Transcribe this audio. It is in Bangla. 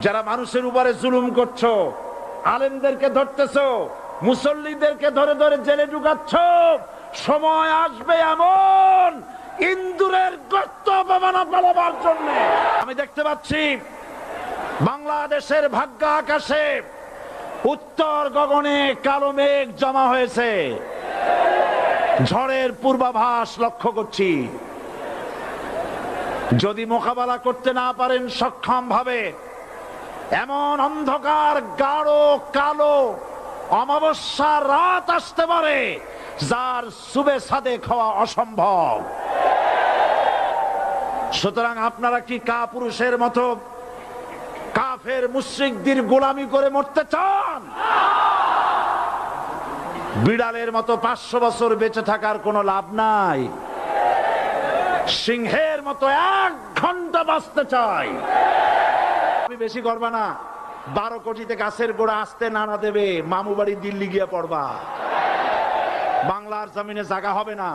যারা মানুষের উপরে জুলুম করছো, আলেমদেরকে ধরতেছো, মুসল্লিদেরকে ধরে ধরে জেলে ঢুকাচ্ছ, সময় আসবে এমন ইন্দুরের গর্ত অপমানা পালাবার জন্য। আমি দেখতে পাচ্ছি বাংলাদেশের ভাগ্য আকাশে উত্তর গগনে কালো মেঘ জমা হয়েছে, ঝড়ের পূর্বাভাস লক্ষ্য করছি। যদি মোকাবেলা করতে না পারেন সক্ষম ভাবে, এমন অন্ধকার গাঢ় কালো অমাবস্যার রাত আসতে পারে যার সুবে সাদে খাওয়া অসম্ভব। সুতরাং আপনারা কি কাপুরুষের মতো কাফের মুশরিকদের গোলামি করে মরতে চান? বিড়ালের মতো 500 বছর বেঁচে থাকার কোনো লাভ নাই। সিংহের মতো 1 ঘন্টা বাঁচতে চাই। আমি বেশি করবা না, 12 কোটিতে গাছের গোড়া আসতে নানা দেবে, মামু বাড়ি দিল্লি গিয়ে পড়বা, বাংলার জমিনে জায়গা হবে না।